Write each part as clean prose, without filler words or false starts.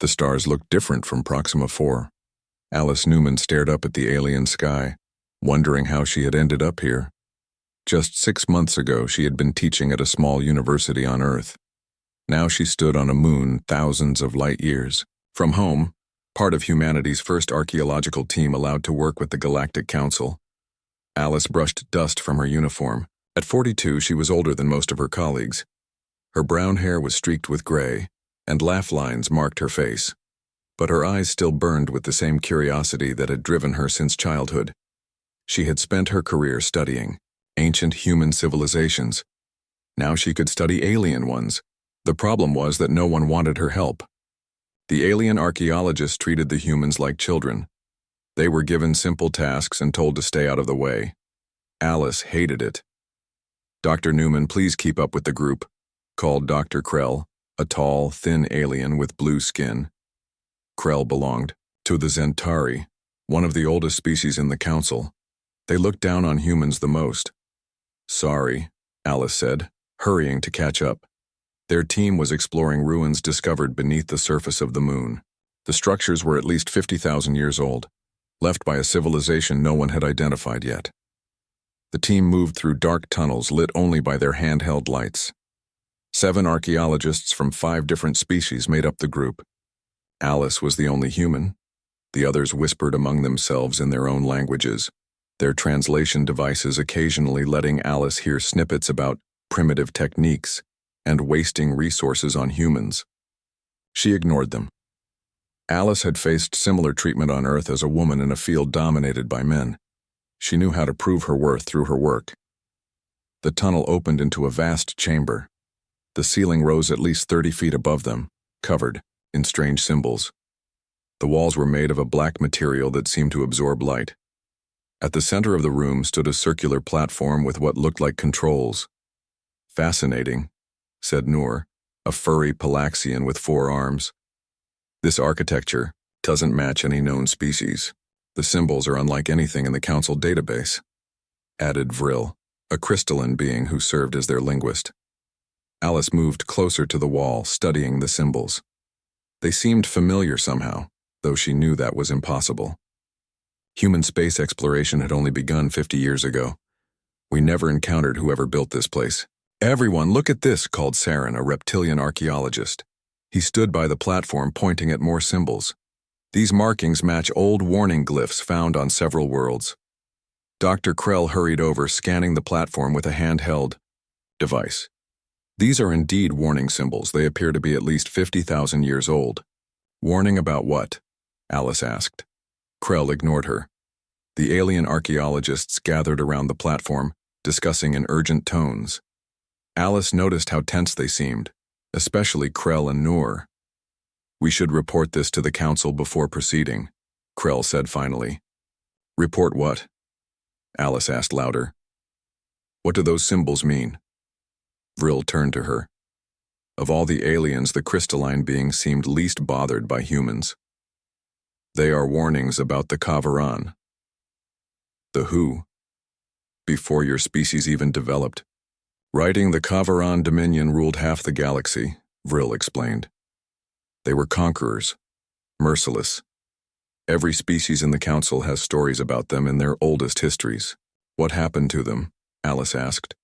The stars looked different from Proxima 4. Alice Newman stared up at the alien sky, wondering how she had ended up here. Just 6 months ago, she had been teaching at a small university on Earth. Now she stood on a moon thousands of light years from home, part of humanity's first archaeological team allowed to work with the Galactic Council. Alice brushed dust from her uniform. At 42, she was older than most of her colleagues. Her brown hair was streaked with gray, and laugh lines marked her face. But her eyes still burned with the same curiosity that had driven her since childhood. She had spent her career studying ancient human civilizations. Now she could study alien ones. The problem was that no one wanted her help. The alien archaeologists treated the humans like children. They were given simple tasks and told to stay out of the way. Alice hated it. "Dr. Newman, please keep up with the group," called Dr. Krell, a tall, thin alien with blue skin. Krell belonged to the Zentari, one of the oldest species in the council. They looked down on humans the most. "Sorry," Alice said, hurrying to catch up. Their team was exploring ruins discovered beneath the surface of the moon. The structures were at least 50,000 years old, left by a civilization no one had identified yet. The team moved through dark tunnels lit only by their handheld lights. 7 archaeologists from 5 different species made up the group. Alice was the only human. The others whispered among themselves in their own languages, their translation devices occasionally letting Alice hear snippets about primitive techniques and wasting resources on humans. She ignored them. Alice had faced similar treatment on Earth as a woman in a field dominated by men. She knew how to prove her worth through her work. The tunnel opened into a vast chamber. The ceiling rose at least 30 feet above them, covered in strange symbols. The walls were made of a black material that seemed to absorb light. At the center of the room stood a circular platform with what looked like controls. "Fascinating," said Noor, a furry Palaxian with 4 arms. "This architecture doesn't match any known species. The symbols are unlike anything in the council database," added Vril, a crystalline being who served as their linguist. Alice moved closer to the wall, studying the symbols. They seemed familiar somehow, though she knew that was impossible. Human space exploration had only begun 50 years ago. We never encountered whoever built this place. "Everyone, look at this," called Saren, a reptilian archaeologist. He stood by the platform pointing at more symbols. These markings match old warning glyphs found on several worlds. Dr. Krell hurried over, scanning the platform with a handheld device. "These are indeed warning symbols. They appear to be at least 50,000 years old." "Warning about what?" Alice asked. Krell ignored her. The alien archaeologists gathered around the platform, discussing in urgent tones. Alice noticed how tense they seemed, especially Krell and Noor. "We should report this to the council before proceeding," Krell said finally. "Report what?" Alice asked louder. "What do those symbols mean?" Vril turned to her. Of all the aliens, the crystalline being seemed least bothered by humans. "They are warnings about the Kavaran." "The who?" "Before your species even developed. Writing the Kavaran Dominion ruled half the galaxy," Vril explained. "They were conquerors, merciless. Every species in the council has stories about them in their oldest histories." "What happened to them?" Alice asked.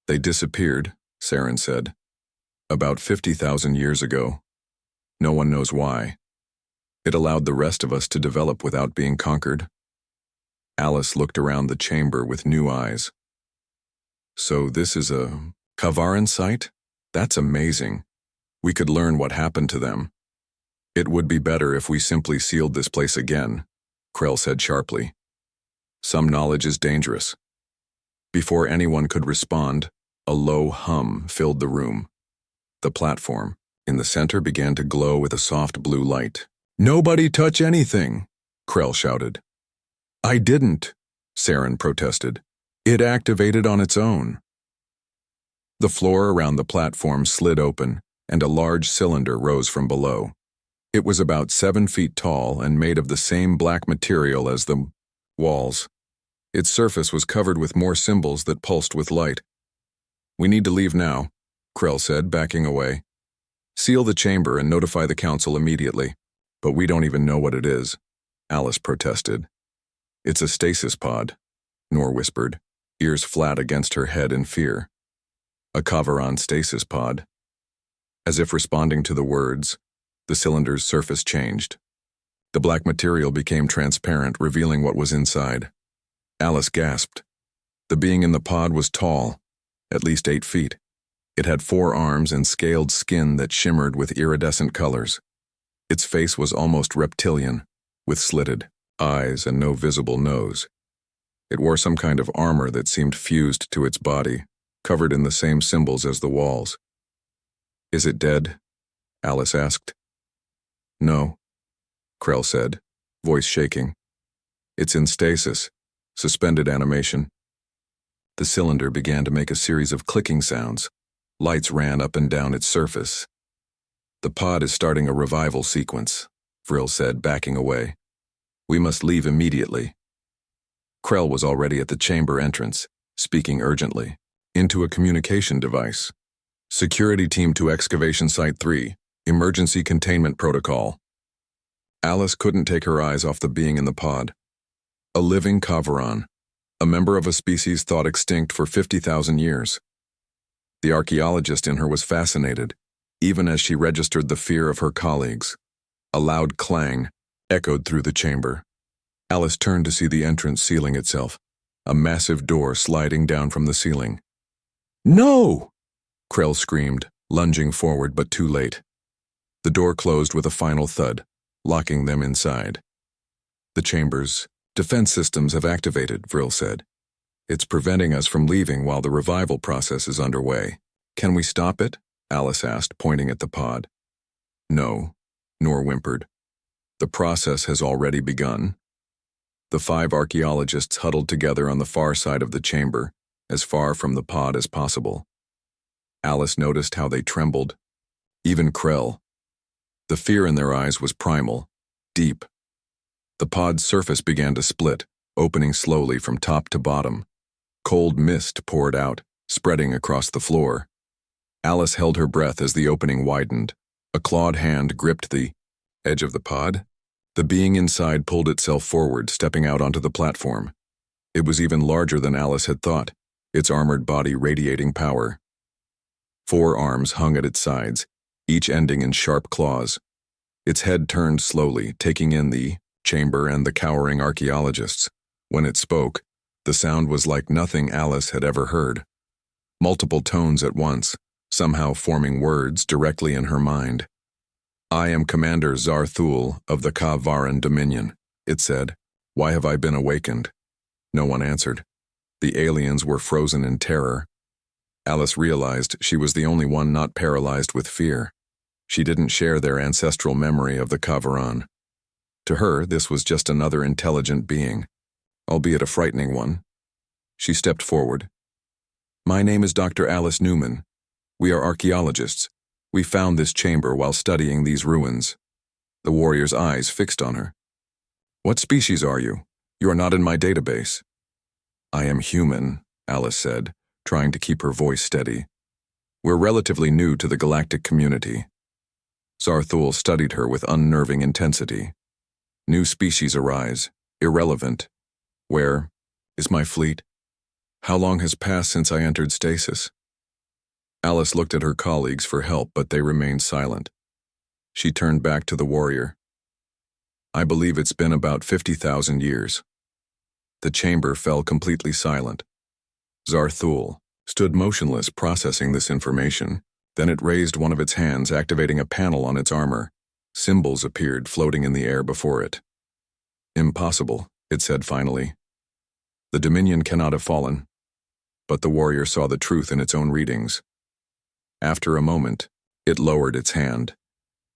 "They disappeared," Saren said. "About 50,000 years ago. No one knows why. It allowed the rest of us to develop without being conquered." Alice looked around the chamber with new eyes. "So this is a Kavaran site? That's amazing. We could learn what happened to them." "It would be better if we simply sealed this place again," Krell said sharply. "Some knowledge is dangerous." Before anyone could respond, a low hum filled the room. The platform in the center began to glow with a soft blue light. "Nobody touch anything!" Krell shouted. "I didn't," Saren protested. "It activated on its own." The floor around the platform slid open, and a large cylinder rose from below. It was about 7 feet tall and made of the same black material as the walls. Its surface was covered with more symbols that pulsed with light. "We need to leave now," Krell said, backing away. Seal the chamber and notify the council immediately. But we don't even know what it is, Alice protested. It's a stasis pod, Nor whispered, ears flat against her head in fear. A Kavaran stasis pod. As if responding to the words, the cylinder's surface changed. The black material became transparent, revealing what was inside. Alice gasped. The being in the pod was tall, at least 8 feet. It had 4 arms and scaled skin that shimmered with iridescent colors. Its face was almost reptilian, with slitted eyes and no visible nose. It wore some kind of armor that seemed fused to its body, covered in the same symbols as the walls. "Is it dead?" Alice asked. "No," Krell said, voice shaking. "It's in stasis, suspended animation." The cylinder began to make a series of clicking sounds. Lights ran up and down its surface. "The pod is starting a revival sequence," Vril said, backing away. "We must leave immediately." Krell was already at the chamber entrance, speaking urgently. "Into a communication device. Security team to excavation site 3, emergency containment protocol." Alice couldn't take her eyes off the being in the pod. A living Kavaran, a member of a species thought extinct for 50,000 years. The archaeologist in her was fascinated, even as she registered the fear of her colleagues. A loud clang echoed through the chamber. Alice turned to see the entrance sealing itself, a massive door sliding down from the ceiling. "No!" Krell screamed, lunging forward but too late. The door closed with a final thud, locking them inside. "The chamber's defense systems have activated," Vril said. "It's preventing us from leaving while the revival process is underway." "Can we stop it?" Alice asked, pointing at the pod. "No," Nor whimpered. "The process has already begun." The 5 archaeologists huddled together on the far side of the chamber, as far from the pod as possible. Alice noticed how they trembled. Even Krell. The fear in their eyes was primal, deep. The pod's surface began to split, opening slowly from top to bottom. Cold mist poured out, spreading across the floor. Alice held her breath as the opening widened. A clawed hand gripped the edge of the pod. The being inside pulled itself forward, stepping out onto the platform. It was even larger than Alice had thought, its armored body radiating power. 4 arms hung at its sides, each ending in sharp claws. Its head turned slowly, taking in the chamber and the cowering archaeologists. When it spoke, the sound was like nothing Alice had ever heard. Multiple tones at once, somehow forming words directly in her mind. "I am Commander Zarthul of the Kavaran Dominion," it said. "Why have I been awakened?" No one answered. The aliens were frozen in terror. Alice realized she was the only one not paralyzed with fear. She didn't share their ancestral memory of the Kavaran. To her, this was just another intelligent being, albeit a frightening one. She stepped forward. "My name is Dr. Alice Newman. We are archaeologists. We found this chamber while studying these ruins." The warrior's eyes fixed on her. "What species are you? You are not in my database." "I am human," Alice said, trying to keep her voice steady. "We're relatively new to the galactic community." Zarthul studied her with unnerving intensity. "New species arise, irrelevant. Where is my fleet? How long has passed since I entered stasis?" Alice looked at her colleagues for help, but they remained silent. She turned back to the warrior. "I believe it's been about 50,000 years." The chamber fell completely silent. Zarthul stood motionless, processing this information. Then it raised one of its hands, activating a panel on its armor. Symbols appeared, floating in the air before it. "Impossible," it said finally. "The Dominion cannot have fallen." But the warrior saw the truth in its own readings. After a moment, it lowered its hand.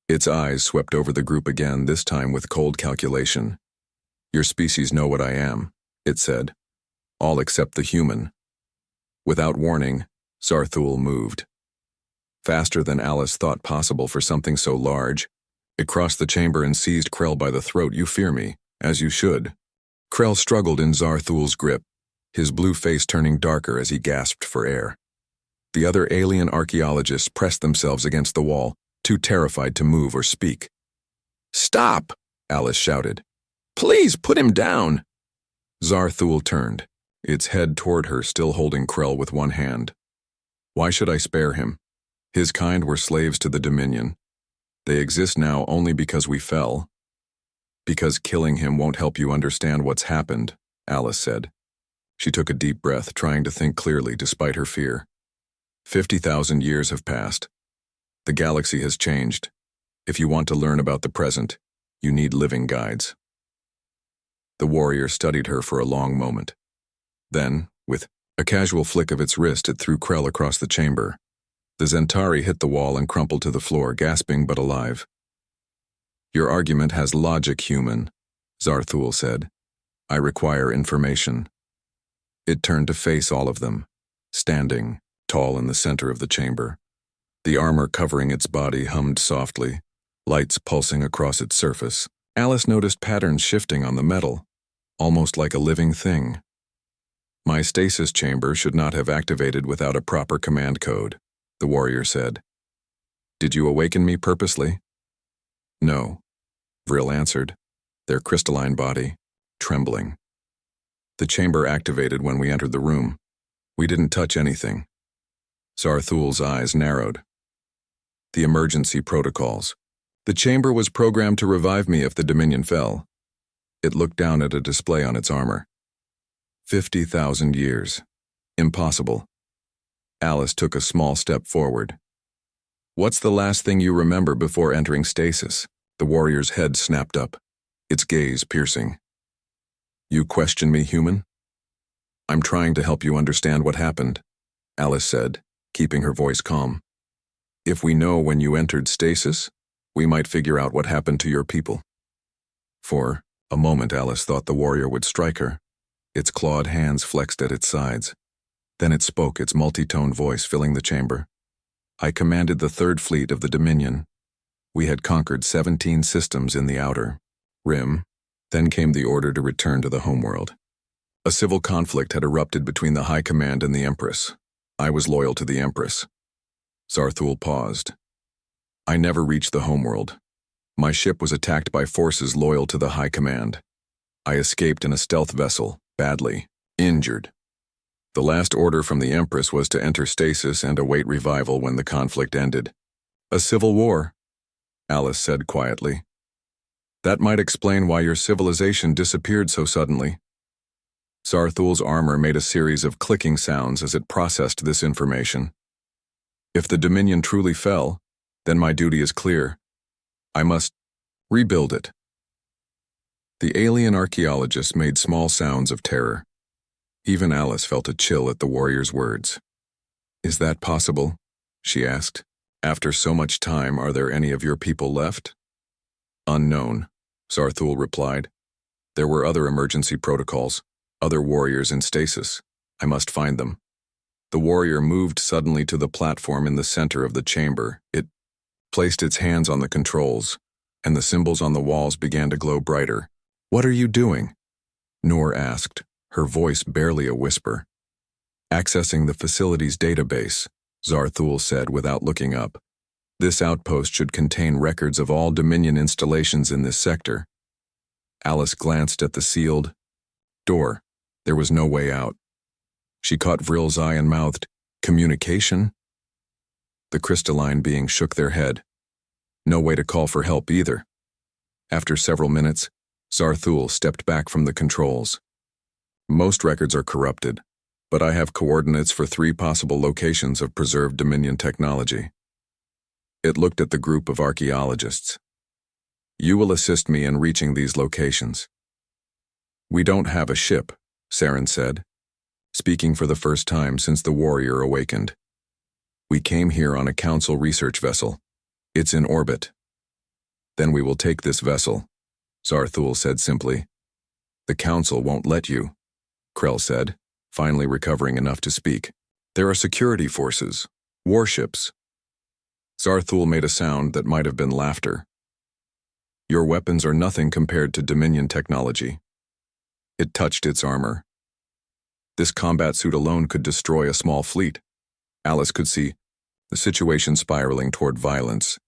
Its eyes swept over the group again, this time with cold calculation. "Your species know what I am," it said. "All except the human." Without warning, Zarthul moved. Faster than Alice thought possible for something so large, it crossed the chamber and seized Krell by the throat. "You fear me, as you should." Krell struggled in Zarthul's grip, his blue face turning darker as he gasped for air. The other alien archaeologists pressed themselves against the wall, too terrified to move or speak. "Stop!" Alice shouted. "Please put him down!" Zarthul turned, its head toward her, still holding Krell with one hand. "Why should I spare him? His kind were slaves to the Dominion. They exist now only because we fell." "Because killing him won't help you understand what's happened," Alice said. She took a deep breath, trying to think clearly despite her fear. 50,000 years have passed. The galaxy has changed. If you want to learn about the present, you need living guides. The warrior studied her for a long moment. Then, with a casual flick of its wrist, it threw Krell across the chamber. The Zentari hit the wall and crumpled to the floor, gasping but alive. "Your argument has logic, human," Zarthul said. "I require information." It turned to face all of them, standing, tall in the center of the chamber. The armor covering its body hummed softly, lights pulsing across its surface. Alice noticed patterns shifting on the metal, almost like a living thing. "My stasis chamber should not have activated without a proper command code," the warrior said. "Did you awaken me purposely?" "No," Vril answered, their crystalline body trembling. "The chamber activated when we entered the room. We didn't touch anything." Zarthul's eyes narrowed. "The emergency protocols. The chamber was programmed to revive me if the Dominion fell." It looked down at a display on its armor. 50,000 years. Impossible. Alice took a small step forward. "What's the last thing you remember before entering stasis?" The warrior's head snapped up, its gaze piercing. "You question me, human?" "I'm trying to help you understand what happened," Alice said, keeping her voice calm. "If we know when you entered stasis, we might figure out what happened to your people." For a moment, Alice thought the warrior would strike her. Its clawed hands flexed at its sides. Then it spoke, its multi-tone voice filling the chamber. "I commanded the Third Fleet of the Dominion. We had conquered 17 systems in the outer rim. Then came the order to return to the homeworld. A civil conflict had erupted between the High Command and the Empress. I was loyal to the Empress." Zarthul paused. "I never reached the homeworld. My ship was attacked by forces loyal to the High Command. I escaped in a stealth vessel, badly injured. The last order from the Empress was to enter stasis and await revival when the conflict ended." "A civil war," Alice said quietly. "That might explain why your civilization disappeared so suddenly." Zarthul's armor made a series of clicking sounds as it processed this information. "If the Dominion truly fell, then my duty is clear. I must rebuild it." The alien archaeologist made small sounds of terror. Even Alice felt a chill at the warrior's words. "Is that possible?" she asked. "After so much time, are there any of your people left?" "Unknown," Zarthul replied. "There were other emergency protocols, other warriors in stasis. I must find them." The warrior moved suddenly to the platform in the center of the chamber. It placed its hands on the controls, and the symbols on the walls began to glow brighter. "What are you doing?" Noor asked, her voice barely a whisper. "Accessing the facility's database," Zarthul said without looking up. "This outpost should contain records of all Dominion installations in this sector." Alice glanced at the sealed door. There was no way out. She caught Vril's eye and mouthed, "Communication?" The crystalline being shook their head. "No way to call for help either." After several minutes, Zarthul stepped back from the controls. "Most records are corrupted, but I have coordinates for 3 possible locations of preserved Dominion technology." It looked at the group of archaeologists. "You will assist me in reaching these locations." "We don't have a ship," Saren said, speaking for the first time since the warrior awakened. "We came here on a council research vessel. It's in orbit." "Then we will take this vessel," Zarthul said simply. "The council won't let you," Krell said, finally recovering enough to speak. "There are security forces, warships." Zarthul made a sound that might have been laughter. "Your weapons are nothing compared to Dominion technology." It touched its armor. This combat suit alone could destroy a small fleet. Alice could see the situation spiraling toward violence.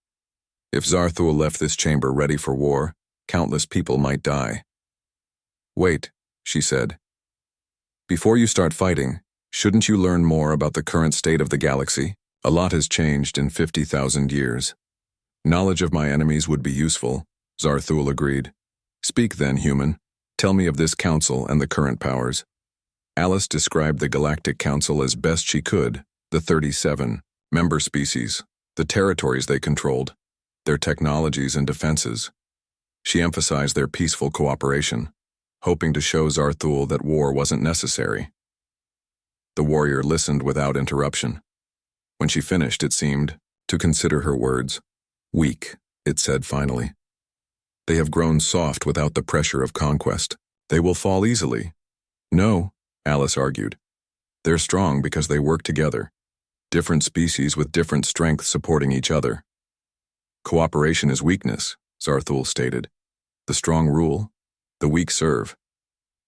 If Zarthul left this chamber ready for war, countless people might die. Wait, she said. Before you start fighting, shouldn't you learn more about the current state of the galaxy? A lot has changed in 50,000 years. Knowledge of my enemies would be useful, Zarthul agreed. Speak then, human. Tell me of this council and the current powers. Alice described the Galactic Council as best she could, the 37 member species, the territories they controlled, their technologies and defenses. She emphasized their peaceful cooperation, hoping to show Zarthul that war wasn't necessary. The warrior listened without interruption. When she finished, it seemed, to consider her words. Weak, it said finally. They have grown soft without the pressure of conquest. They will fall easily. No, Alice argued. They're strong because they work together. Different species with different strengths supporting each other. Cooperation is weakness, Zarthul stated. The strong rule, the weak serve.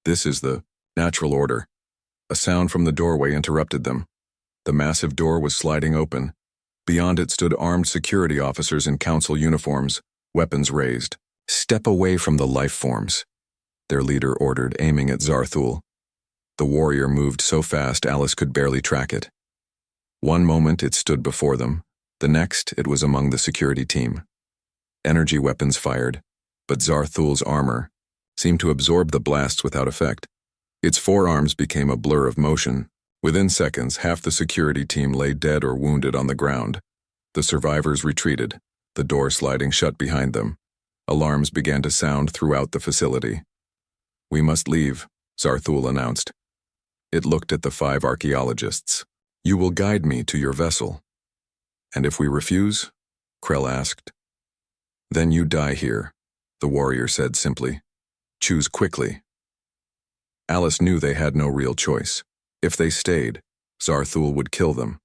This is the natural order. A sound from the doorway interrupted them. The massive door was sliding open. Beyond it stood armed security officers in council uniforms, weapons raised. Step away from the life forms, their leader ordered, aiming at Zarthul. The warrior moved so fast Alice could barely track it. One moment it stood before them, the next it was among the security team. Energy weapons fired, but Zarthul's armor seemed to absorb the blasts without effect. Its forearms became a blur of motion. Within seconds, half the security team lay dead or wounded on the ground. The survivors retreated, the door sliding shut behind them. Alarms began to sound throughout the facility. We must leave, Zarthul announced. It looked at the 5 archaeologists. You will guide me to your vessel. And if we refuse? Krell asked. Then you die here, the warrior said simply. Choose quickly. Alice knew they had no real choice. If they stayed, Zarthul would kill them.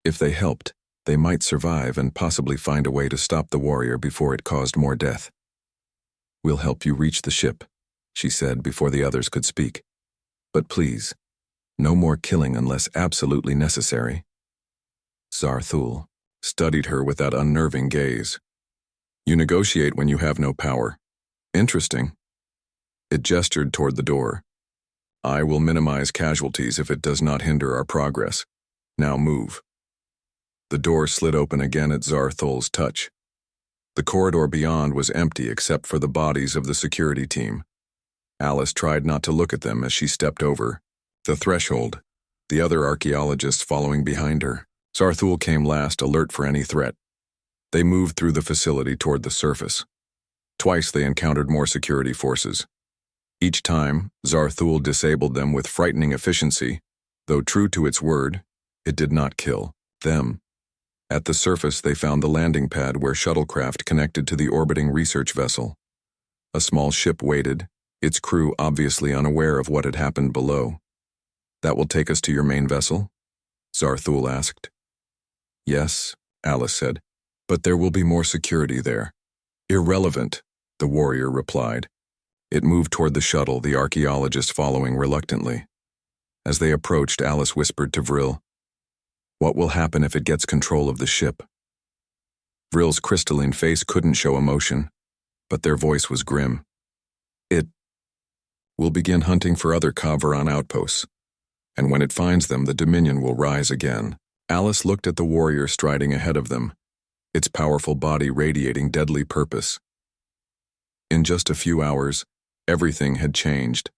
If they helped, they might survive and possibly find a way to stop the warrior before it caused more death. We'll help you reach the ship, she said before the others could speak. But please, no more killing unless absolutely necessary. Zarthul studied her with that unnerving gaze. You negotiate when you have no power. Interesting. It gestured toward the door. I will minimize casualties if it does not hinder our progress. Now move. The door slid open again at Zarthul's touch. The corridor beyond was empty except for the bodies of the security team. Alice tried not to look at them as she stepped over the threshold, the other archaeologists following behind her. Zarthul came last, alert for any threat. They moved through the facility toward the surface. Twice they encountered more security forces. Each time, Zarthul disabled them with frightening efficiency. Though true to its word, it did not kill them. At the surface, they found the landing pad where shuttlecraft connected to the orbiting research vessel. A small ship waited, its crew obviously unaware of what had happened below. That will take us to your main vessel? Zarthul asked. Yes, Alice said, but there will be more security there. Irrelevant, the warrior replied. It moved toward the shuttle, the archaeologist following reluctantly. As they approached, Alice whispered to Vril, What will happen if it gets control of the ship? Vril's crystalline face couldn't show emotion, but their voice was grim. We'll begin hunting for other Kavaran outposts, and when it finds them, the Dominion will rise again. Alice looked at the warrior striding ahead of them, its powerful body radiating deadly purpose. In just a few hours, everything had changed.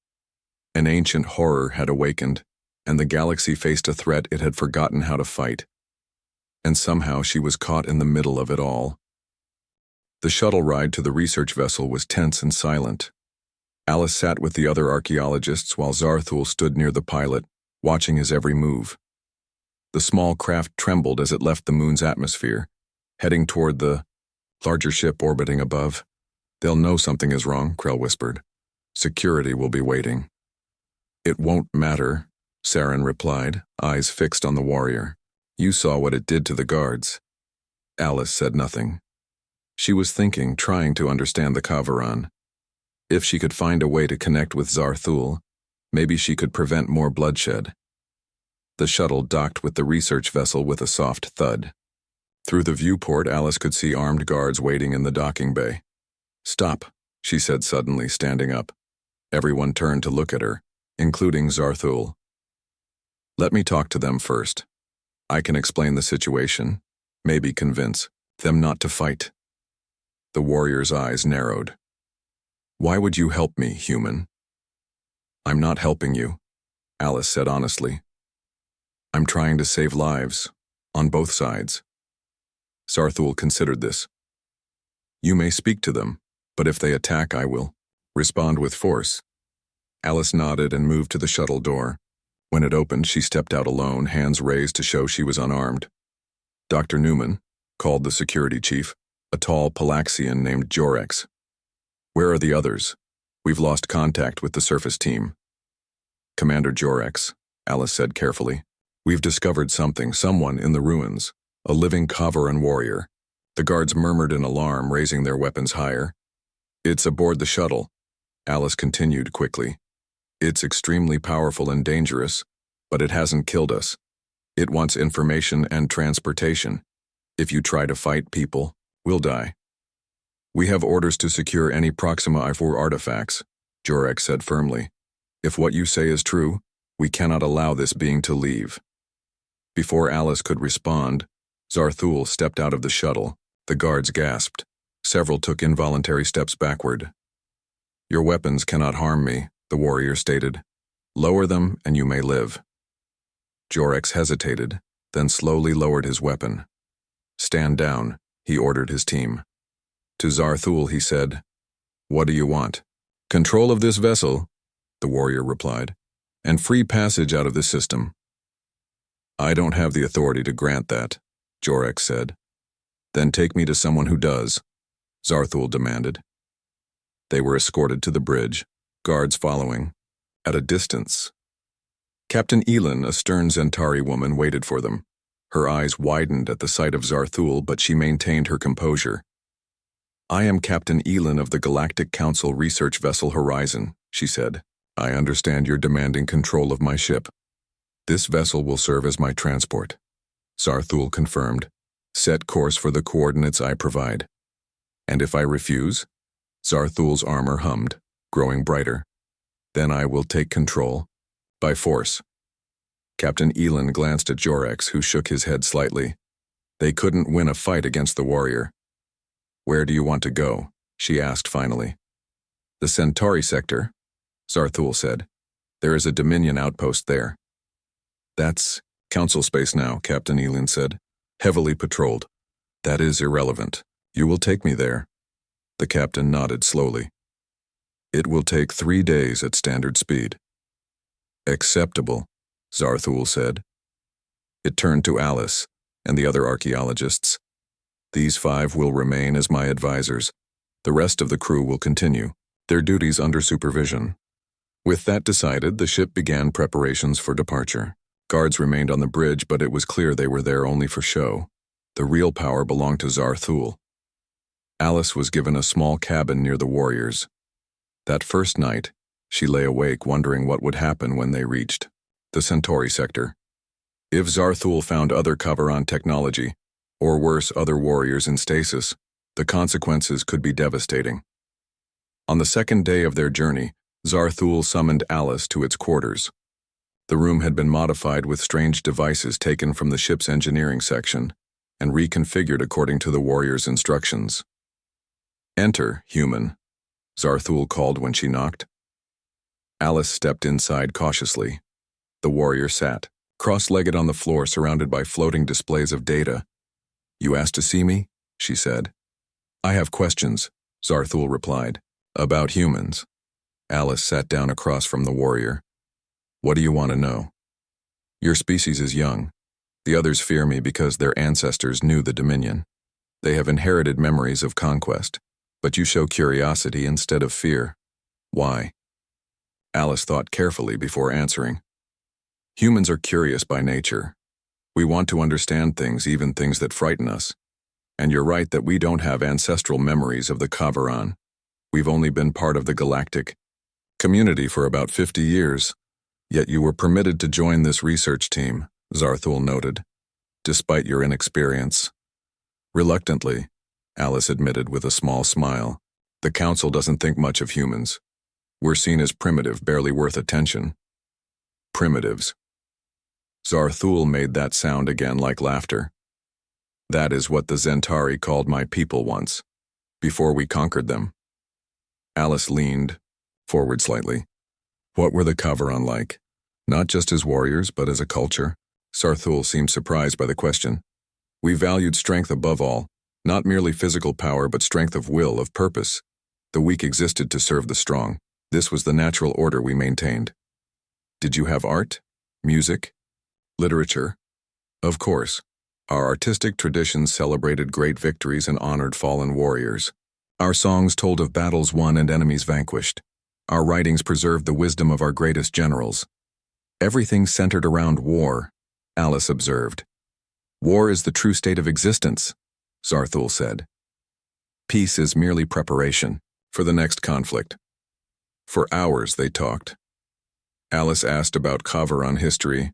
An ancient horror had awakened, and the galaxy faced a threat it had forgotten how to fight. And somehow she was caught in the middle of it all. The shuttle ride to the research vessel was tense and silent. Alice sat with the other archaeologists while Zarthul stood near the pilot, watching his every move. The small craft trembled as it left the moon's atmosphere, heading toward the larger ship orbiting above. They'll know something is wrong, Krell whispered. Security will be waiting. It won't matter, Saren replied, eyes fixed on the warrior. You saw what it did to the guards. Alice said nothing. She was thinking, trying to understand the Kavaran. If she could find a way to connect with Zarthul, maybe she could prevent more bloodshed. The shuttle docked with the research vessel with a soft thud. Through the viewport, Alice could see armed guards waiting in the docking bay. "Stop," she said suddenly, standing up. Everyone turned to look at her, including Zarthul. "Let me talk to them first. I can explain the situation, maybe convince them not to fight." The warrior's eyes narrowed. "Why would you help me, human?" "I'm not helping you," Alice said honestly. "I'm trying to save lives, on both sides." Zarthul considered this. "You may speak to them, but if they attack, I will respond with force." Alice nodded and moved to the shuttle door. When it opened, she stepped out alone, hands raised to show she was unarmed. "Dr. Newman," called the security chief, a tall Palaxian named Jorex. "Where are the others? We've lost contact with the surface team." "Commander Jorex," Alice said carefully, "we've discovered someone in the ruins, a living Kavaran warrior." The guards murmured in alarm, raising their weapons higher. "It's aboard the shuttle," Alice continued quickly. "It's extremely powerful and dangerous, but it hasn't killed us. It wants information and transportation. If you try to fight people, we'll die." "We have orders to secure any Proxima I-4 artifacts," Jorex said firmly. "If what you say is true, we cannot allow this being to leave." Before Alice could respond, Zarthul stepped out of the shuttle. The guards gasped. Several took involuntary steps backward. "Your weapons cannot harm me," the warrior stated. "Lower them and you may live." Jorex hesitated, then slowly lowered his weapon. "Stand down," he ordered his team. To Zarthul he said, "What do you want?" "Control of this vessel," the warrior replied, "and free passage out of the system." "I don't have the authority to grant that," Jorex said. "Then take me to someone who does," Zarthul demanded. They were escorted to the bridge, guards following. At a distance, Captain Elin, a stern Zentari woman, waited for them. Her eyes widened at the sight of Zarthul, but she maintained her composure. "I am Captain Elin of the Galactic Council research vessel Horizon," she said. "I understand you're demanding control of my ship. This vessel will serve as my transport," Zarthul confirmed. "Set course for the coordinates I provide." "And if I refuse?" Zarthul's armor hummed, growing brighter. "Then I will take control. By force." Captain Elin glanced at Jorex, who shook his head slightly. They couldn't win a fight against the warrior. "Where do you want to go?" she asked finally. "The Centauri sector," Zarthul said. "There is a Dominion outpost there." "That's Council space now," Captain Elin said. "Heavily patrolled." "That is irrelevant. You will take me there." The captain nodded slowly. "It will take 3 days at standard speed." "Acceptable," Zarthul said. It turned to Alice and the other archaeologists. "These 5 will remain as my advisors. The rest of the crew will continue their duties under supervision." With that decided, the ship began preparations for departure. Guards remained on the bridge, but it was clear they were there only for show. The real power belonged to Zarthul. Alice was given a small cabin near the warriors. That first night, she lay awake wondering what would happen when they reached the Centauri sector. If Zarthul found other Kavaran technology, or worse, other warriors in stasis, the consequences could be devastating. On the second day of their journey, Zarthul summoned Alice to its quarters. The room had been modified with strange devices taken from the ship's engineering section and reconfigured according to the warrior's instructions. "Enter, human," Zarthul called when she knocked. Alice stepped inside cautiously. The warrior sat, cross-legged on the floor, surrounded by floating displays of data. "You asked to see me?" she said. "I have questions," Zarthul replied. "About humans." Alice sat down across from the warrior. "What do you want to know?" "Your species is young. The others fear me because their ancestors knew the Dominion. They have inherited memories of conquest, but you show curiosity instead of fear. Why?" Alice thought carefully before answering. "Humans are curious by nature. We want to understand things, even things that frighten us. And you're right that we don't have ancestral memories of the Kavaran. We've only been part of the galactic community for about 50 years. Yet you were permitted to join this research team," Zarthul noted, "despite your inexperience. Reluctantly, Alice admitted with a small smile. The Council doesn't think much of humans. We're seen as primitive, barely worth attention. Primitives. Zarthul made that sound again like laughter. That is what the Zentari called my people once, before we conquered them. Alice leaned forward slightly. What were the Kavaran like? Not just as warriors, but as a culture? Zarthul seemed surprised by the question. We valued strength above all, not merely physical power, but strength of will, of purpose. The weak existed to serve the strong. This was the natural order we maintained. Did you have art? Music? Literature? Of course. Our artistic traditions celebrated great victories and honored fallen warriors. Our songs told of battles won and enemies vanquished. Our writings preserved the wisdom of our greatest generals. Everything centered around war, Alice observed. War is the true state of existence, Zarthul said. Peace is merely preparation for the next conflict. For hours they talked. Alice asked about Kavaran history,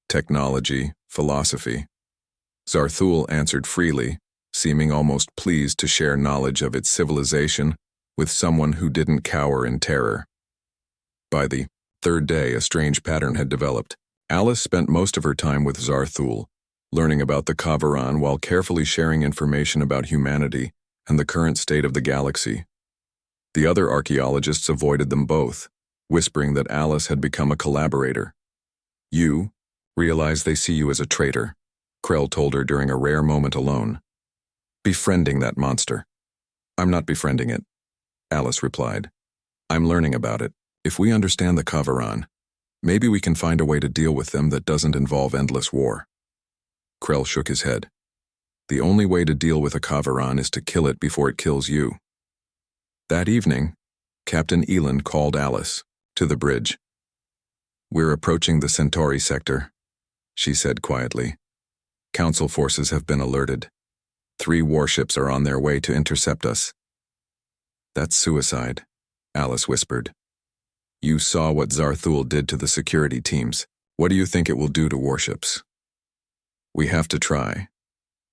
technology, philosophy. Zarthul answered freely, seeming almost pleased to share knowledge of its civilization with someone who didn't cower in terror. By the third day, a strange pattern had developed. Alice spent most of her time with Zarthul, learning about the Kavaran while carefully sharing information about humanity and the current state of the galaxy. The other archaeologists avoided them both, whispering that Alice had become a collaborator. You realize they see you as a traitor, Krell told her during a rare moment alone. Befriending that monster. I'm not befriending it, Alice replied. I'm learning about it. If we understand the Kavaran, maybe we can find a way to deal with them that doesn't involve endless war. Krell shook his head. The only way to deal with a Kavaran is to kill it before it kills you. That evening, Captain Elan called Alice to the bridge. We're approaching the Centauri sector, she said quietly. Council forces have been alerted. 3 warships are on their way to intercept us. That's suicide, Alice whispered. You saw what Zarthul did to the security teams. What do you think it will do to warships? We have to try,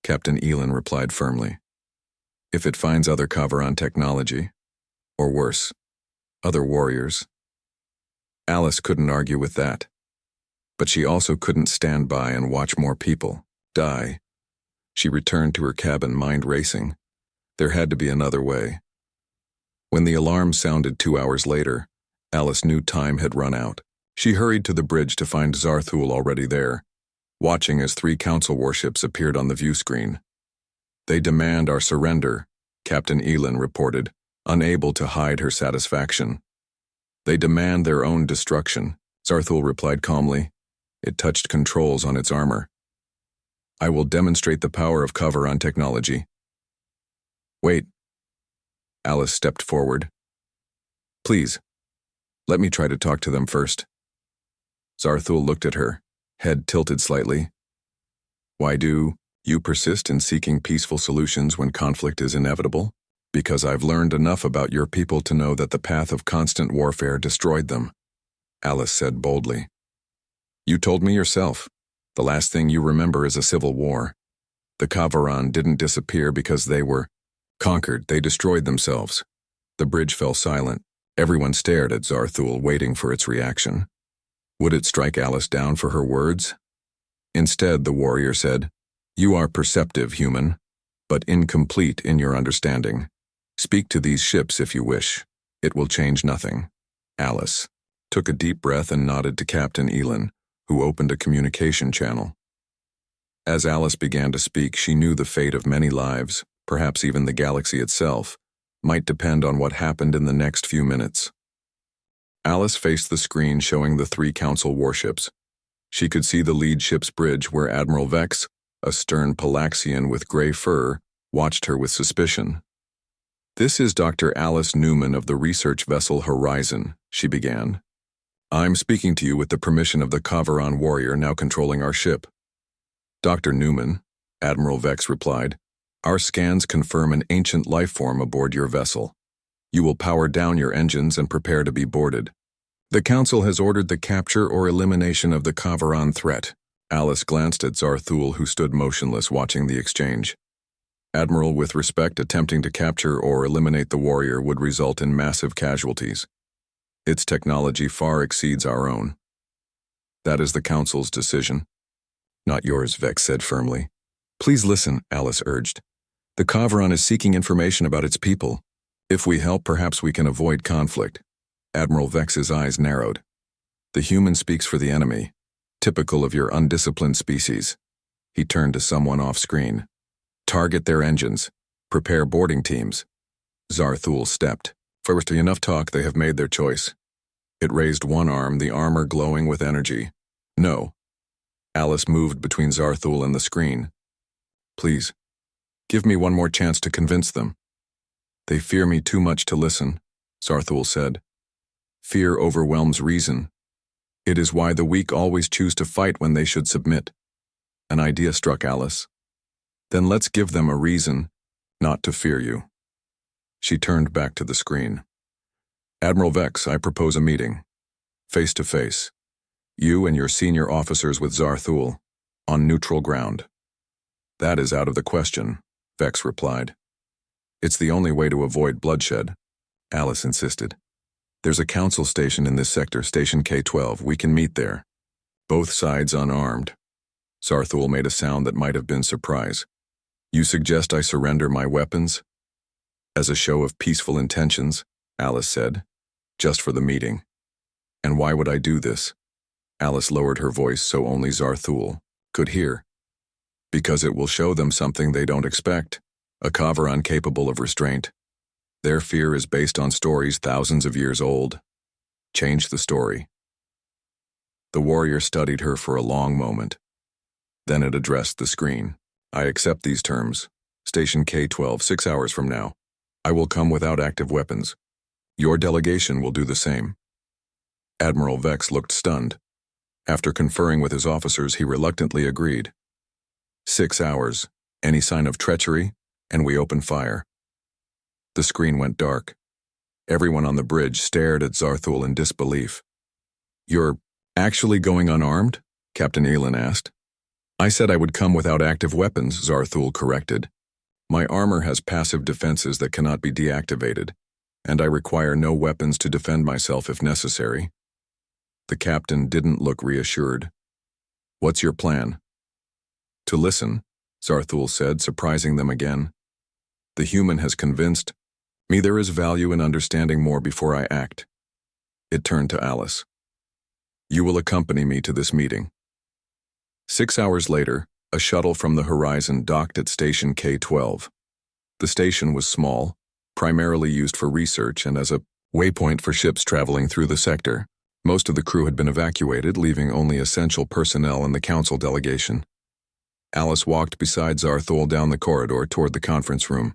Captain Elan replied firmly. If it finds other Kavaran technology, or worse, other warriors. Alice couldn't argue with that. But she also couldn't stand by and watch more people die. She returned to her cabin, mind racing. There had to be another way. When the alarm sounded 2 hours later, Alice knew time had run out. She hurried to the bridge to find Zarthul already there, watching as 3 council warships appeared on the view screen. They demand our surrender, Captain Elan reported, unable to hide her satisfaction. They demand their own destruction, Zarthul replied calmly. It touched controls on its armor. I will demonstrate the power of Kavaran technology. Wait. Alice stepped forward. Please, let me try to talk to them first. Zarthul looked at her, head tilted slightly. Why do you persist in seeking peaceful solutions when conflict is inevitable? Because I've learned enough about your people to know that the path of constant warfare destroyed them, Alice said boldly. You told me yourself. The last thing you remember is a civil war. The Kavaran didn't disappear because they were conquered. They destroyed themselves. The bridge fell silent. Everyone stared at Zarthul, waiting for its reaction. Would it strike Alice down for her words? Instead, the warrior said, You are perceptive, human, but incomplete in your understanding. Speak to these ships if you wish. It will change nothing. Alice took a deep breath and nodded to Captain Elan, who opened a communication channel. As Alice began to speak, she knew the fate of many lives, perhaps even the galaxy itself, might depend on what happened in the next few minutes. Alice faced the screen showing the 3 council warships. She could see the lead ship's bridge where Admiral Vex, a stern Palaxian with gray fur, watched her with suspicion. This is Dr. Alice Newman of the research vessel Horizon, she began. I'm speaking to you with the permission of the Kavaran warrior now controlling our ship. Dr. Newman, Admiral Vex replied, our scans confirm an ancient life form aboard your vessel. You will power down your engines and prepare to be boarded. The Council has ordered the capture or elimination of the Kavaran threat. Alice glanced at Zarthul, who stood motionless watching the exchange. Admiral, with respect, attempting to capture or eliminate the warrior would result in massive casualties. Its technology far exceeds our own. That is the Council's decision. Not yours, Vex said firmly. Please listen, Alice urged. The Kavaran is seeking information about its people. If we help, perhaps we can avoid conflict. Admiral Vex's eyes narrowed. The human speaks for the enemy, typical of your undisciplined species. He turned to someone off-screen. Target their engines. Prepare boarding teams. Zarthul stepped. First, enough talk, they have made their choice. It raised one arm, the armor glowing with energy. No. Alice moved between Zarthul and the screen. Please, give me one more chance to convince them. They fear me too much to listen, Zarthul said. Fear overwhelms reason. It is why the weak always choose to fight when they should submit. An idea struck Alice. Then let's give them a reason not to fear you. She turned back to the screen. Admiral Vex, I propose a meeting. Face to face. You and your senior officers with Zarthul, on neutral ground. That is out of the question, Vex replied. It's the only way to avoid bloodshed, Alice insisted. There's a council station in this sector, Station K-12. We can meet there. Both sides unarmed. Zarthul made a sound that might have been surprise. You suggest I surrender my weapons? As a show of peaceful intentions, Alice said. Just for the meeting. And why would I do this? Alice lowered her voice so only Zarthul could hear. Because it will show them something they don't expect, a Kavaran capable of restraint. Their fear is based on stories thousands of years old. Change the story. The warrior studied her for a long moment. Then it addressed the screen. I accept these terms. Station K-12, 6 hours from now. I will come without active weapons. Your delegation will do the same. Admiral Vex looked stunned. After conferring with his officers, he reluctantly agreed. 6 hours, any sign of treachery, and we open fire. The screen went dark. Everyone on the bridge stared at Zarthul in disbelief. You're actually going unarmed? Captain Elin asked. I said I would come without active weapons, Zarthul corrected. My armor has passive defenses that cannot be deactivated, and I require no weapons to defend myself if necessary. The captain didn't look reassured. What's your plan? To listen, Zarthul said, surprising them again. The human has convinced me there is value in understanding more before I act. It turned to Alice. You will accompany me to this meeting. 6 hours later, a shuttle from the horizon docked at Station K-12. The station was small, primarily used for research and as a waypoint for ships traveling through the sector. Most of the crew had been evacuated, leaving only essential personnel and the council delegation. Alice walked beside Zarthul down the corridor toward the conference room.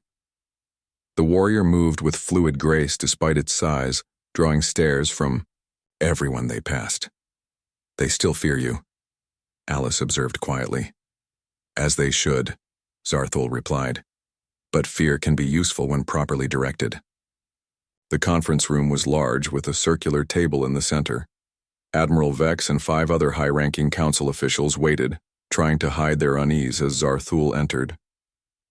The warrior moved with fluid grace despite its size, drawing stares from everyone they passed. They still fear you, Alice observed quietly. As they should, Zarthul replied. But fear can be useful when properly directed. The conference room was large, with a circular table in the center. Admiral Vex and 5 other high-ranking council officials waited, trying to hide their unease as Zarthul entered.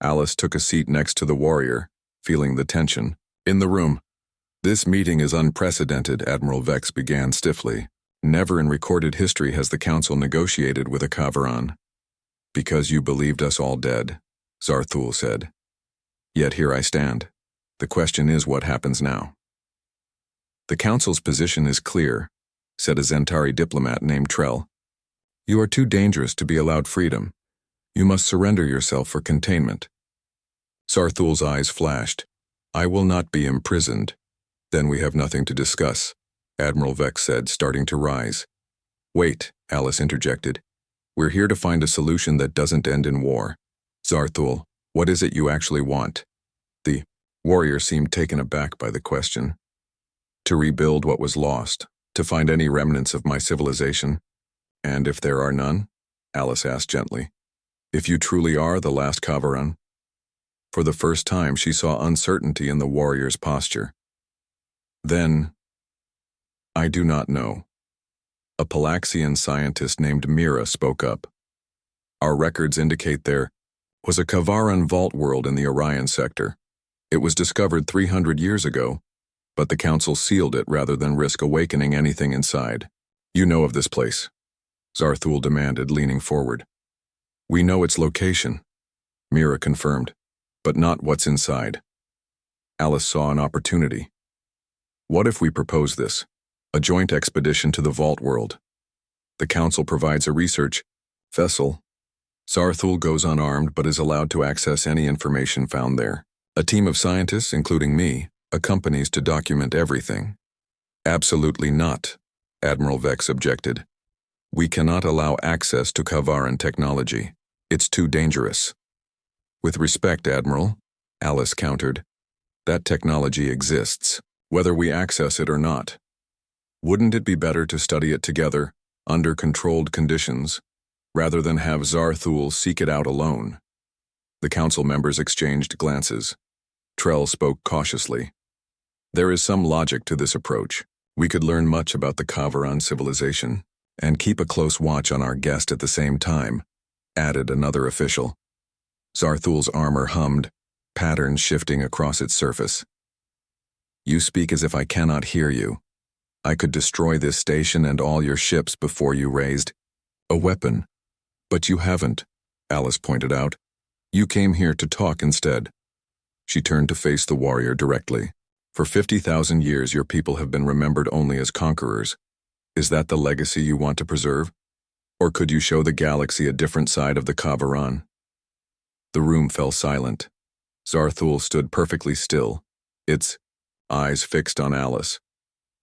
Alice took a seat next to the warrior, feeling the tension. In the room. This meeting is unprecedented, Admiral Vex began stiffly. Never in recorded history has the council negotiated with a Kavaran. Because you believed us all dead, Zarthul said. Yet here I stand. The question is what happens now. The council's position is clear, said a Zentari diplomat named Trell. You are too dangerous to be allowed freedom. You must surrender yourself for containment. Zarthul's eyes flashed. I will not be imprisoned. Then we have nothing to discuss, Admiral Vex said, starting to rise. Wait, Alice interjected. We're here to find a solution that doesn't end in war. Zarthul, what is it you actually want? The warrior seemed taken aback by the question. To rebuild what was lost, to find any remnants of my civilization. And if there are none? Alice asked gently. If you truly are the last Kavaran? For the first time, she saw uncertainty in the warrior's posture. Then, I do not know. A Palaxian scientist named Mira spoke up. Our records indicate there was a Kavaran vault world in the Orion sector. It was discovered 300 years ago, but the Council sealed it rather than risk awakening anything inside. You know of this place, Zarthul demanded, leaning forward. We know its location, Mira confirmed, but not what's inside. Alice saw an opportunity. What if we propose this? A joint expedition to the vault world. The Council provides a research vessel. Zarthul goes unarmed but is allowed to access any information found there. A team of scientists, including me, accompanies to document everything. Absolutely not, Admiral Vex objected. We cannot allow access to Kavaran technology. It's too dangerous. With respect, Admiral, Alice countered, that technology exists, whether we access it or not. Wouldn't it be better to study it together, under controlled conditions, rather than have Zarthul seek it out alone? The Council members exchanged glances. Trell spoke cautiously. There is some logic to this approach. We could learn much about the Kavaran civilization, and keep a close watch on our guest at the same time, added another official. Zarthul's armor hummed, patterns shifting across its surface. You speak as if I cannot hear you. I could destroy this station and all your ships before you raised a weapon. But you haven't, Alice pointed out. You came here to talk instead. She turned to face the warrior directly. For 50,000 years your people have been remembered only as conquerors. Is that the legacy you want to preserve? Or could you show the galaxy a different side of the Kavaran? The room fell silent. Zarthul stood perfectly still, its eyes fixed on Alice.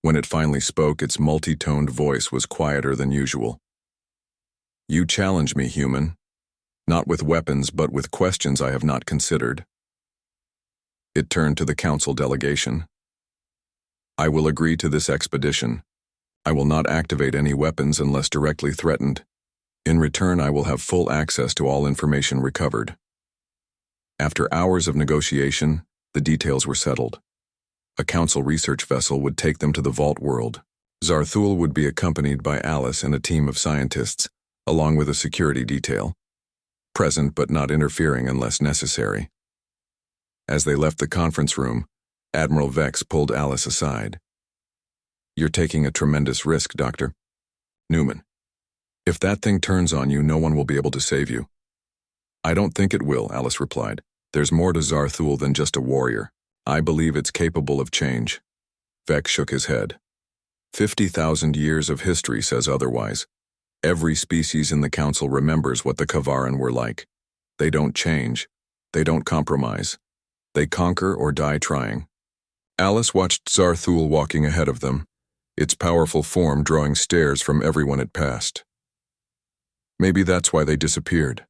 When it finally spoke, its multi-toned voice was quieter than usual. You challenge me, human. Not with weapons, but with questions I have not considered. It turned to the Council delegation. I will agree to this expedition. I will not activate any weapons unless directly threatened. In return, I will have full access to all information recovered. After hours of negotiation, the details were settled. A Council research vessel would take them to the vault world. Zarthul would be accompanied by Alice and a team of scientists, along with a security detail, present but not interfering unless necessary. As they left the conference room, Admiral Vex pulled Alice aside. You're taking a tremendous risk, Doctor. Newman. If that thing turns on you, no one will be able to save you. I don't think it will, Alice replied. There's more to Zarthul than just a warrior. I believe it's capable of change. Vex shook his head. 50,000 years of history says otherwise. Every species in the Council remembers what the Kavaran were like. They don't change. They don't compromise. They conquer or die trying. Alice watched Zarthul walking ahead of them, its powerful form drawing stares from everyone it passed. Maybe that's why they disappeared,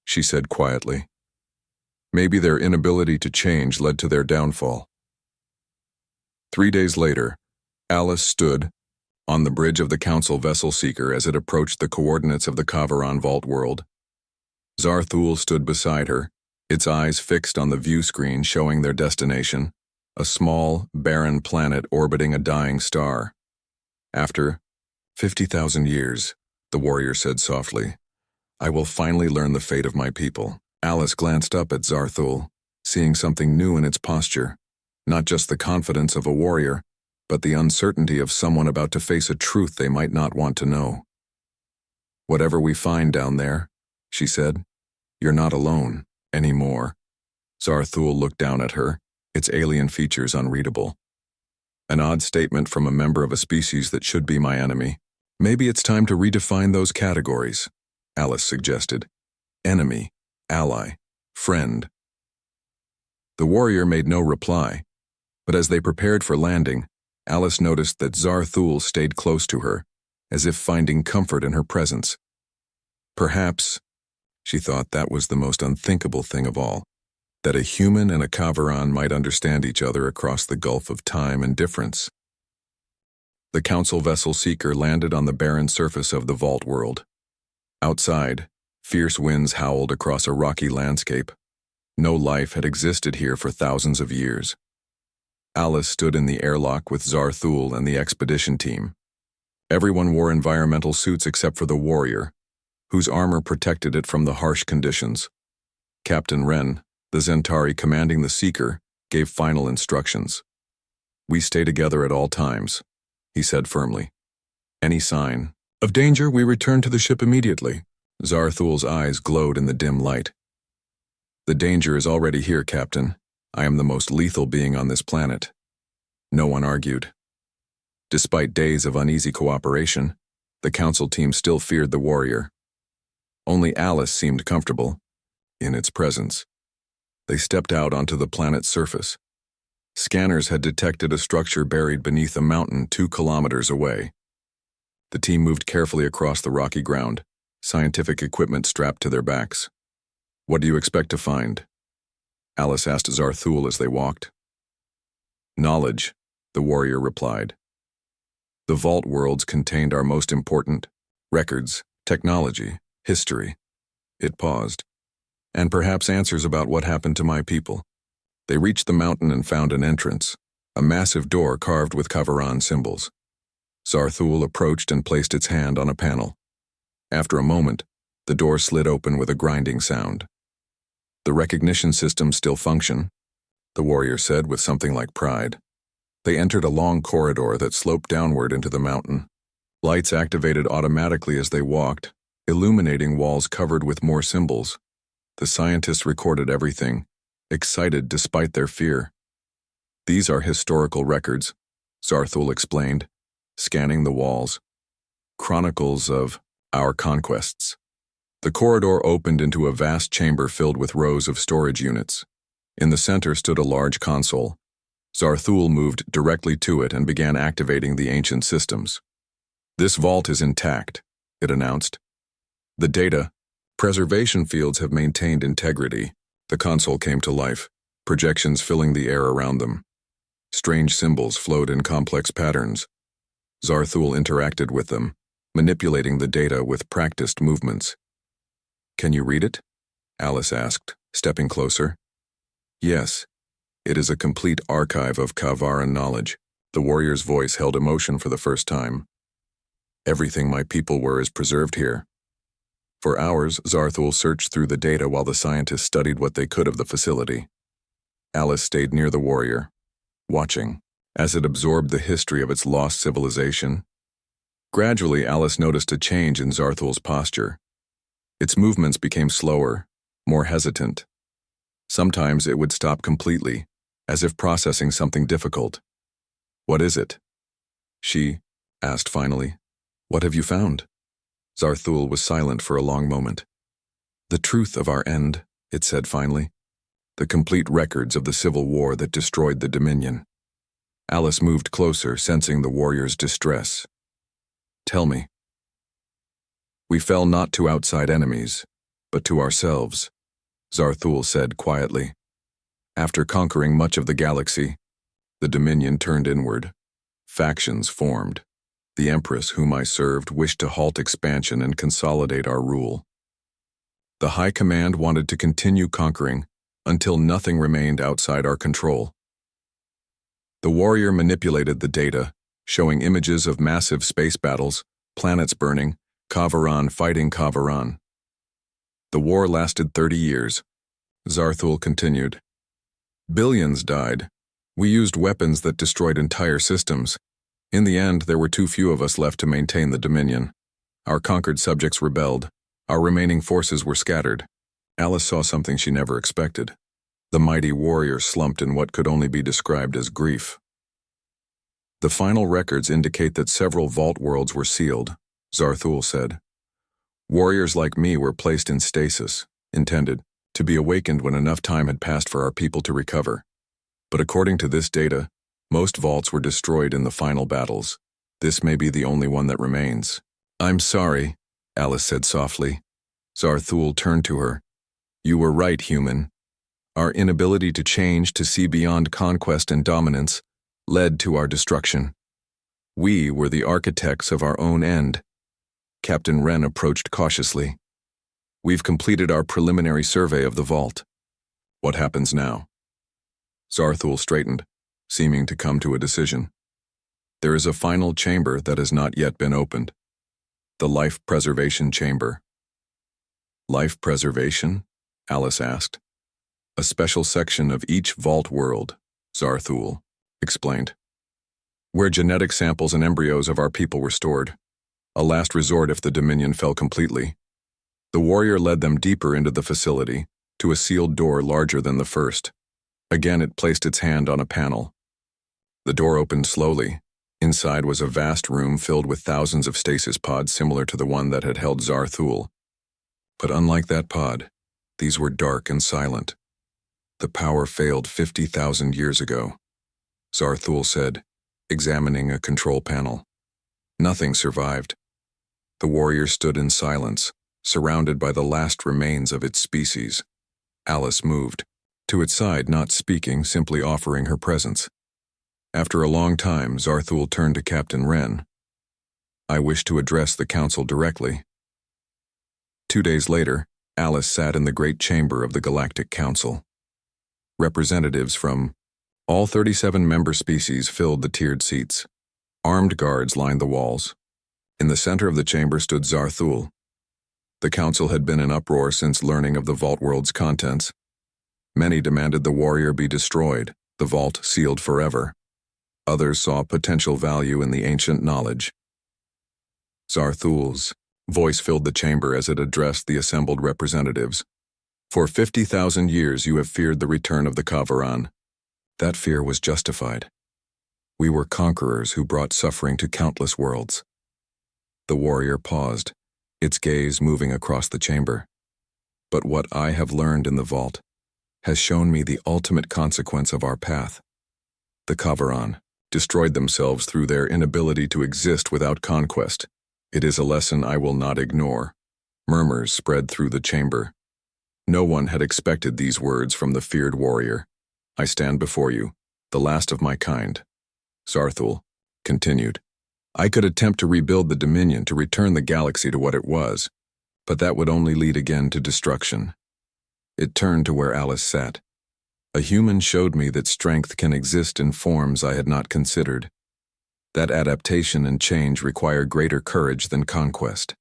she said quietly. Maybe their inability to change led to their downfall. 3 days later, Alice stood on the bridge of the Council vessel Seeker as it approached the coordinates of the Kavaran vault world. Zarthul stood beside her, its eyes fixed on the view screen showing their destination, a small, barren planet orbiting a dying star. After 50,000 years, the warrior said softly, I will finally learn the fate of my people. Alice glanced up at Zarthul, seeing something new in its posture, not just the confidence of a warrior, but the uncertainty of someone about to face a truth they might not want to know. Whatever we find down there, she said, you're not alone anymore. Zarthul looked down at her, its alien features unreadable. An odd statement from a member of a species that should be my enemy. Maybe it's time to redefine those categories, Alice suggested. Enemy, ally, friend. The warrior made no reply, but as they prepared for landing, Alice noticed that Zarthul stayed close to her, as if finding comfort in her presence. Perhaps, she thought, that was the most unthinkable thing of all, that a human and a Kavaran might understand each other across the gulf of time and difference. The Council vessel Seeker landed on the barren surface of the vault world. Outside, fierce winds howled across a rocky landscape. No life had existed here for thousands of years. Alice stood in the airlock with Zarthul and the expedition team. Everyone wore environmental suits except for the warrior, whose armor protected it from the harsh conditions. Captain Wren, the Zentari commanding the Seeker, gave final instructions. "We stay together at all times," he said firmly. "Any sign of danger, we return to the ship immediately." Zarthul's eyes glowed in the dim light. "The danger is already here, Captain. I am the most lethal being on this planet." No one argued. Despite days of uneasy cooperation, the council team still feared the warrior. Only Alice seemed comfortable in its presence. They stepped out onto the planet's surface. Scanners had detected a structure buried beneath a mountain 2 kilometers away. The team moved carefully across the rocky ground, scientific equipment strapped to their backs. "What do you expect to find?" Alice asked Zarthul as they walked. "Knowledge," the warrior replied. "The vault worlds contained our most important records, technology, history." It paused. "And perhaps answers about what happened to my people." They reached the mountain and found an entrance, a massive door carved with Kavaran symbols. Zarthul approached and placed its hand on a panel. After a moment, the door slid open with a grinding sound. "The recognition systems still function," the warrior said with something like pride. They entered a long corridor that sloped downward into the mountain. Lights activated automatically as they walked, illuminating walls covered with more symbols. The scientists recorded everything, excited despite their fear. "These are historical records," Zarthul explained, scanning the walls. "Chronicles of our conquests." The corridor opened into a vast chamber filled with rows of storage units. In the center stood a large console. Zarthul moved directly to it and began activating the ancient systems. "This vault is intact," it announced. "The data, preservation fields have maintained integrity." The console came to life, projections filling the air around them. Strange symbols flowed in complex patterns. Zarthul interacted with them, manipulating the data with practiced movements. "Can you read it?" Alice asked, stepping closer. "Yes. It is a complete archive of Kavaran knowledge." The warrior's voice held emotion for the first time. "Everything my people were is preserved here." For hours, Zarthul searched through the data while the scientists studied what they could of the facility. Alice stayed near the warrior, watching, as it absorbed the history of its lost civilization. Gradually, Alice noticed a change in Zarthul's posture. Its movements became slower, more hesitant. Sometimes it would stop completely, as if processing something difficult. "What is it?" she asked finally. "What have you found?" Zarthul was silent for a long moment. "The truth of our end," it said finally. "The complete records of the civil war that destroyed the Dominion." Alice moved closer, sensing the warrior's distress. "Tell me." "We fell not to outside enemies, but to ourselves," Zarthul said quietly. "After conquering much of the galaxy, the Dominion turned inward. Factions formed. The Empress whom I served wished to halt expansion and consolidate our rule. The High Command wanted to continue conquering until nothing remained outside our control. The warrior manipulated the data, showing images of massive space battles, planets burning, Kavaran fighting Kavaran. The war lasted 30 years. Zarthul continued. "Billions died. We used weapons that destroyed entire systems. In the end, there were too few of us left to maintain the Dominion. Our conquered subjects rebelled. Our remaining forces were scattered." Alice saw something she never expected. The mighty warrior slumped in what could only be described as grief. "The final records indicate that several vault worlds were sealed," Zarthul said. "Warriors like me were placed in stasis, intended to be awakened when enough time had passed for our people to recover. But according to this data, most vaults were destroyed in the final battles. This may be the only one that remains." "I'm sorry," Alice said softly. Zarthul turned to her. "You were right, human. Our inability to change, to see beyond conquest and dominance, led to our destruction. We were the architects of our own end." Captain Wren approached cautiously. "We've completed our preliminary survey of the vault. What happens now?" Zarthul straightened, seeming to come to a decision. "There is a final chamber that has not yet been opened. The life preservation chamber." "Life preservation?" Alice asked. A special section of each vault world, Zarthul explained, where genetic samples and embryos of our people were stored. A last resort if the Dominion fell completely. The warrior led them deeper into the facility, to a sealed door larger than the first. Again it placed its hand on a panel. The door opened slowly. Inside was a vast room filled with thousands of stasis pods similar to the one that had held Zarthul. But unlike that pod, these were dark and silent. The power failed 50,000 years ago, Zarthul said, examining a control panel. Nothing survived. The warrior stood in silence, surrounded by the last remains of its species. Alice moved to its side, not speaking, simply offering her presence. After a long time, Zarthul turned to Captain Wren. I wish to address the council directly. 2 days later, Alice sat in the great chamber of the Galactic Council. Representatives from all 37 member species filled the tiered seats. Armed guards lined the walls. In the center of the chamber stood Zarthul. The council had been in uproar since learning of the Vault World's contents. Many demanded the warrior be destroyed, the vault sealed forever. Others saw potential value in the ancient knowledge. Zarthul's voice filled the chamber as it addressed the assembled representatives. For 50,000 years you have feared the return of the Kavaran. That fear was justified. We were conquerors who brought suffering to countless worlds. The warrior paused, its gaze moving across the chamber. But what I have learned in the vault has shown me the ultimate consequence of our path. The Kavaran destroyed themselves through their inability to exist without conquest. It is a lesson I will not ignore. Murmurs spread through the chamber. No one had expected these words from the feared warrior. I stand before you, the last of my kind. Zarthul continued. I could attempt to rebuild the Dominion to return the galaxy to what it was, but that would only lead again to destruction. It turned to where Alice sat. A human showed me that strength can exist in forms I had not considered. That adaptation and change require greater courage than conquest.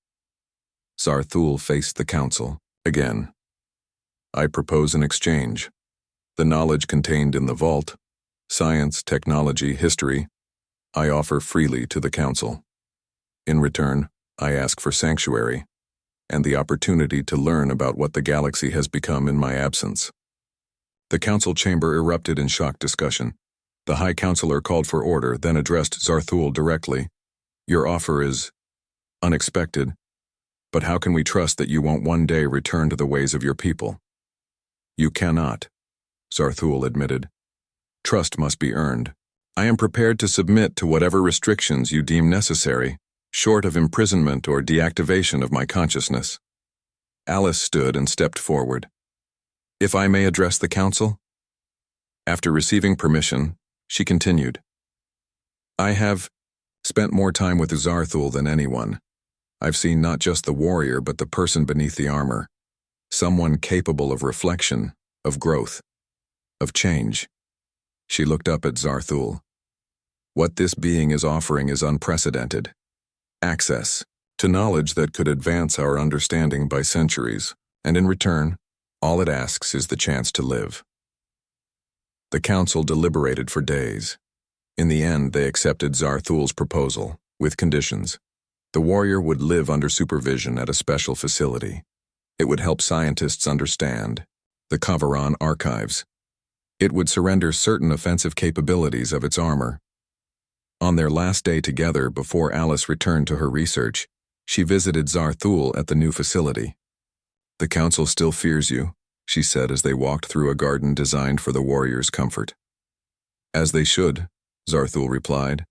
Zarthul faced the council again. I propose an exchange. The knowledge contained in the vault, science, technology, history, I offer freely to the council. In return, I ask for sanctuary and the opportunity to learn about what the galaxy has become in my absence. The council chamber erupted in shocked discussion. The High Counselor called for order, then addressed Zarthul directly. Your offer is unexpected, but how can we trust that you won't one day return to the ways of your people? You cannot, Zarthul admitted. Trust must be earned. I am prepared to submit to whatever restrictions you deem necessary, short of imprisonment or deactivation of my consciousness. Alice stood and stepped forward. If I may address the council? After receiving permission, she continued. I have spent more time with Zarthul than anyone. I've seen not just the warrior but the person beneath the armor. Someone capable of reflection, of growth, of change. She looked up at Zarthul. What this being is offering is unprecedented. Access to knowledge that could advance our understanding by centuries, and in return, all it asks is the chance to live. The council deliberated for days. In the end, they accepted Zarthul's proposal, with conditions. The warrior would live under supervision at a special facility. It would help scientists understand the Kavaran archives. It would surrender certain offensive capabilities of its armor. On their last day together before Alice returned to her research, she visited Zarthul at the new facility. The council still fears you, she said as they walked through a garden designed for the warrior's comfort. As they should, Zarthul replied,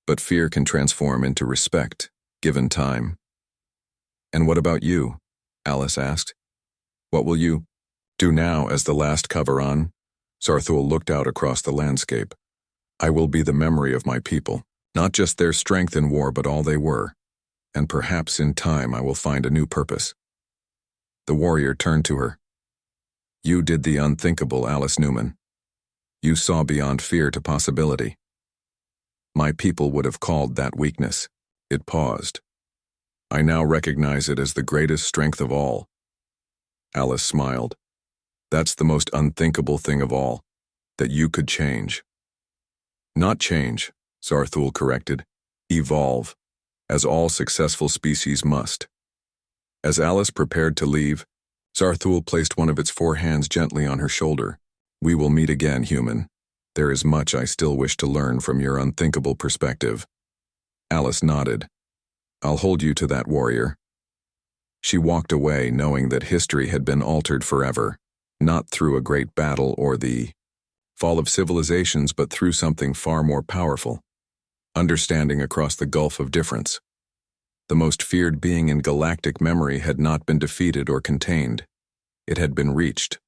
but fear can transform into respect, given time. And what about you? Alice asked. What will you do now as the last Kavaran? Zarthul looked out across the landscape. I will be the memory of my people, not just their strength in war but all they were, and perhaps in time I will find a new purpose. The warrior turned to her. You did the unthinkable, Alice Newman. You saw beyond fear to possibility. My people would have called that weakness. It paused. I now recognize it as the greatest strength of all. Alice smiled. That's the most unthinkable thing of all, that you could change. Not change, Zarthul corrected. Evolve, as all successful species must. As Alice prepared to leave, Zarthul placed one of its 4 hands gently on her shoulder. We will meet again, human. There is much I still wish to learn from your unthinkable perspective. Alice nodded. I'll hold you to that, warrior. She walked away knowing that history had been altered forever, not through a great battle or the fall of civilizations, but through something far more powerful. Understanding across the gulf of difference. The most feared being in galactic memory had not been defeated or contained. It had been reached.